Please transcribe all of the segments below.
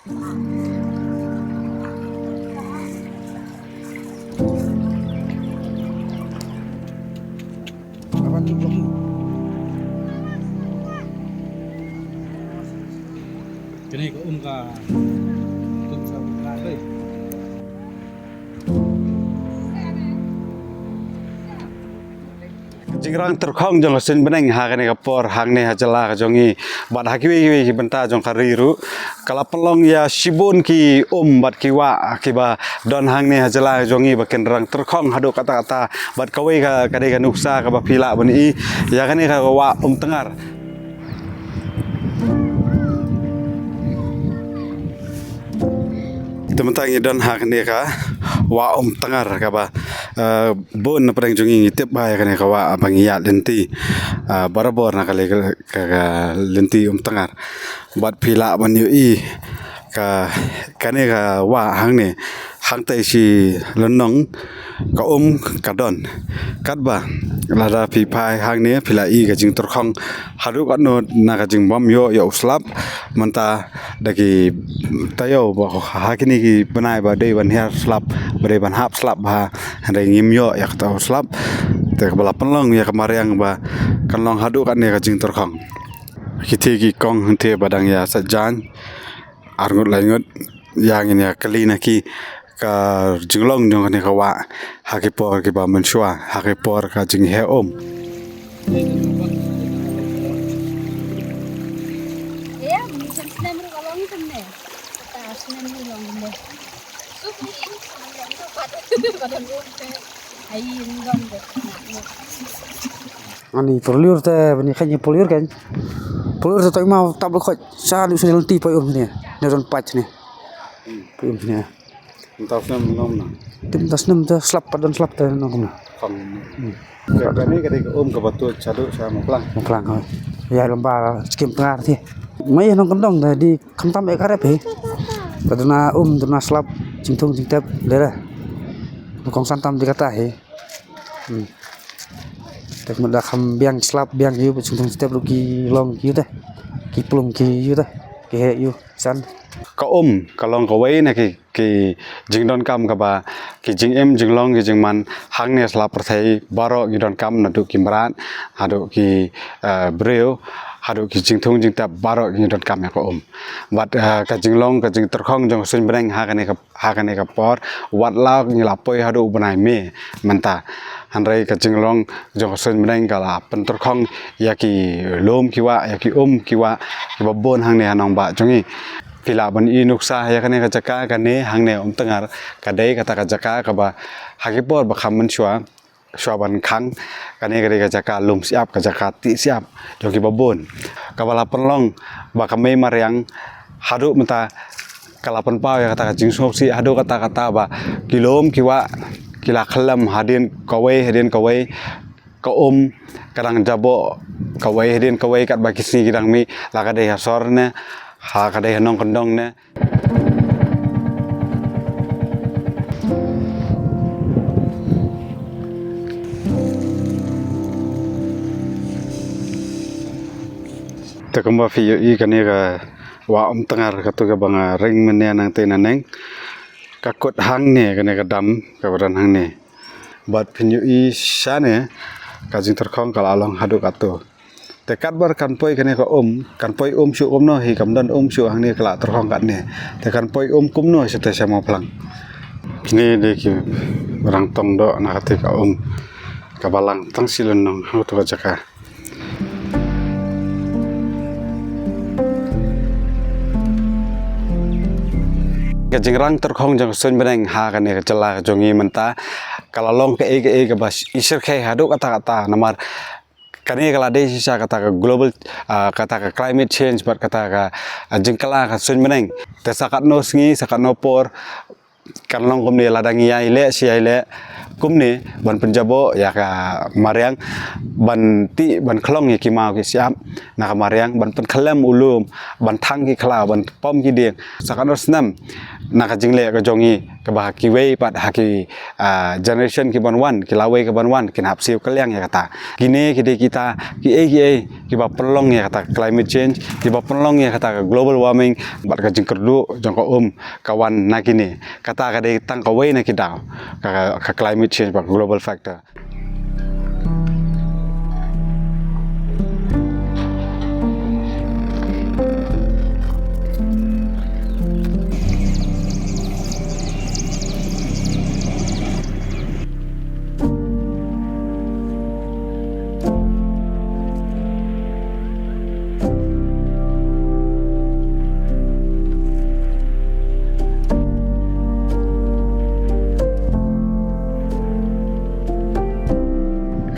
Cái này có cả đây. Jingrang terkhong jong sen beneng hagane kapor hangne hajala jongi bad hakiwi ki benta jong kariru kala pelong ya shibun ki bat kiwa akiba don hangne hajala jongi baken rang terkhong hado kata-kata bad kawai ka kade ka nuksa ka bapila bani ya kane ka wa tengar tementang don hangne ka wa tengar ka ba bon na parang jongi ngitip ba ya kane ka wa bangiya lenti barabor na kale ka lenti tengar bad pila bani i ka kane ka wa hangne hang tai si lenong ka ka don kat ba lada pi pai hang ne pila i ka jing terkhong haru ka no na ka jing bom yo slap manta daki tayo ba hakini ki banai ba dei ban her slap bare ban hap slap ba hande ngim yo ya ta slap te bala penlong ya kamariang ba kanlong hadu ka ne ka jing terkhong kiti ki kong hante badang ya sajan arngut langut yang ini kalina ki ka jinglong jong ne ka wa hakipor ki ba menshua hakipor ka jing he Ya, misal senam ru kalau ni senam. Tak senam ru long ni. Sup ni senam tu pada rumah. Ai ngom deh. Ani poliur teh bani kanya poliur kan. Poliur tu mau tak boleh sa lu sudah lenti payum ni. Ni don patch ni. Payum ni. entah nam nom na Tim tas nem teh slap padan slap teh nong na. fang ka ni ka de ka batu chadu sa moklang Moklang kau. Ya lomba skim pengar ti. Mai nong kendong dah di kentam e karep he. Padana duna slap jingtung jingtep lera. Nokong santam dikata he. Tek menda kham biang slap biang yu jingtung jingtep lu ki long yu teh. Ki plum ki yu teh. Ki he yu san. ka kalong ka wei na ki jing don kam ka ba ki jing jinglong ki jing man hang ne slap perthai baro ki don kam na du kimran hadu ki breu hadu ki jing thung jing tap baro ki don kam ya ka wat ka jinglong ka jing terkhong jong sun breng ha kane ka por wat la ni la poi hadu banai me manta hanrai ka jinglong jong sun breng ka la pen terkhong ya ki lom ki wa ya ki ki wa ki babon hang ne anong ba jongi pila ban i nuksa ya kane ka jaka kane hangne tengar kadai kata ka jaka ka ba hakipor ba kham shwa ban khang kane ka jaka lum siap ka jaka ti siap joki babon kabala penlong ba kamei mariang hadu menta kalapan pau ya kata ka jingsop si hadu kata ba kilom kiwa kila khalam hadin kawai ka kadang jabo kawai kat ba kisni kidang mi la kadai hasor ne ha kadai nong kendong ne tekamba fi i kane ka wa tengar ka tu ka banga ring mene nang te naneng ka kot hang ne kane ka dam ka badan hang ne bat pinyu i shane ka jing terkhong kala along hadu ka tu tekat bar kan poi kane ka kan poi shu no hi kam dan shu hang ne kala terkhong kat ne te kan poi kum no se te sama plang ni de ki barang tong do na ka te ka balang tang silon nong hu tu ka jaka ka jingrang terkhong jong sun beneng ha kane ka cela jongi menta kala long ke e bas isir khai hadu kata namar kane kala de sisa kata ka global kata ka climate change bat kata ka jingkala ka sun beneng te sakat no sngi sakat no por kan long kum ni ladang iya ile si ile kum ni ban penjabo ya ka mariang ban ti ban klong ya ki mau ki siap na ka mariang ban pen khlem ulum ban thang ki khla ban pom ki ding sakan osnam na ka jingle ka jongi ka ba ki wei pat ha ki generation ki ban wan ki lawe ka ban wan ki hap siu kaliang ya kata kini kita ki ba pelong ya kata climate change ki ba pelong ya kata global warming bat ka jingkerdu jongko kawan na kini kata ka de tang ka wei na ki daw ka climate change ba global factor.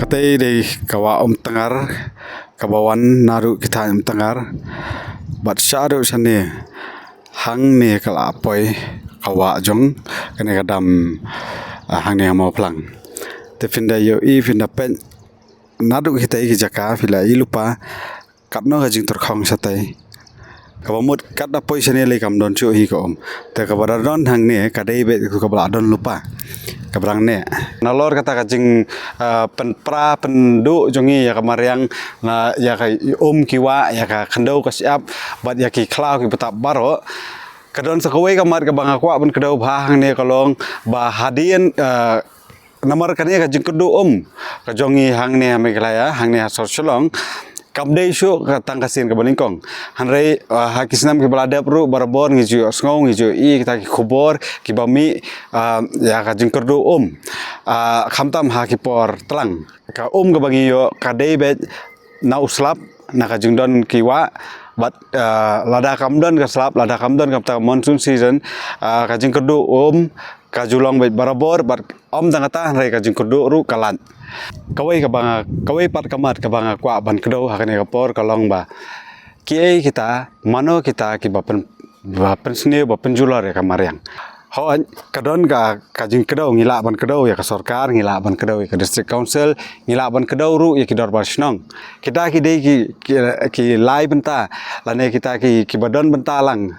Katai dei kawa tengar kabawan naru kita tengar bat syadu sane hang ne kala apoi kawa jong kene kadam hang ne mau plang te finda yo I finda pen naru kita ki jaka fila I lupa katno ka jing terkhong satai kabamut kat apoi sane le kam don chu hi ko te kabara don hang ne kadai be ku kabala don lupa kabrang ne nalor kata kajing penpra pendu jongi ya kamariang na ya ka kiwa ya ka khandau ka siap bat ya ki khlau ki betap baro kadon sakawai kamar ka bang akwa ban kedau bahang ne kalong ba hadien nomor kania ka jing kedu ka jongi hang ne ame klaya hang ne sor cholong kamdei shu ka tangkasin ka balingkong hanrei hakisnam ke balada pru barbor ngiju sngo ngiju I kita ki khobor ki bami ya ka jingkerdu khamtam ha ki por tlang ka ka bangi yo ka dei bet na uslap na ka jingdon kiwa bat lada kamdon ka slap lada kamdon ka monsoon season ka jingkerdu ka julong bet barbor bat tangata hanrei ka jingkerdu ru kalan kawai pat kamat ka banga kwa ban kedo hakane kapor kalong ba ki kita mano kita ki bapen sne bapen jular ya kamariang ho kadon ka jing kedo ngila ban kedo ya ka sarkar ngila ban kedo ya ka district council ngila ban kedo ru ya ki dor basnong kita ki dei ki lai benta lane kita ki badon benta lang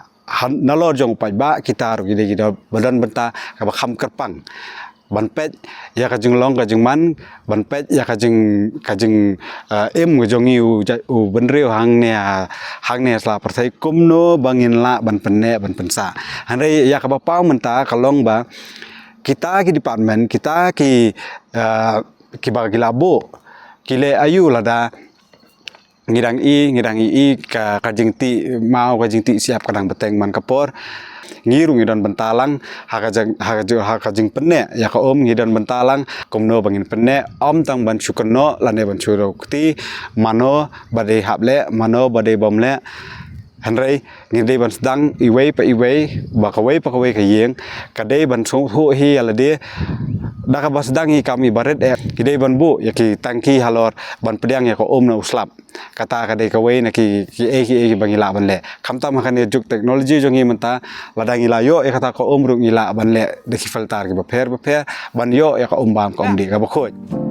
nalor jong pai ba kita ru ki dei ki badon benta ka ba kham kerpang ban pet ya ka jing long ka jing man ban pet ya ka jing go jong u ban riu hang ne sla parthai kumno bangin la ban penne ban pensa hanrei ya ka ba pau menta kalong ba kita ki department kita ki ba gilabo kile ayu lada ngidang I ka jing ti mau ka jing ti siap kadang beteng man kapor ngirung ngidon bentalang haka jing penne ya ka ngidon bentalang komno bangin penne tang ban syukerno lane ban syurokti mano bade hable mano bade bomle hanrei ngidei ban sedang iwei pa kawai ka yeng kadei ban hu hi alade daka bas dangi kami baret kidei ban bu ya ki tangki halor ban pedang ya ko na uslap kata kadei kawai na ki bangila ban le kamta makane juk teknologi jongi menta ladangi la yo ya kata ko rung ila ban le de ki filter ki ba pher ban yo ya ko bam ko di ka ba khoj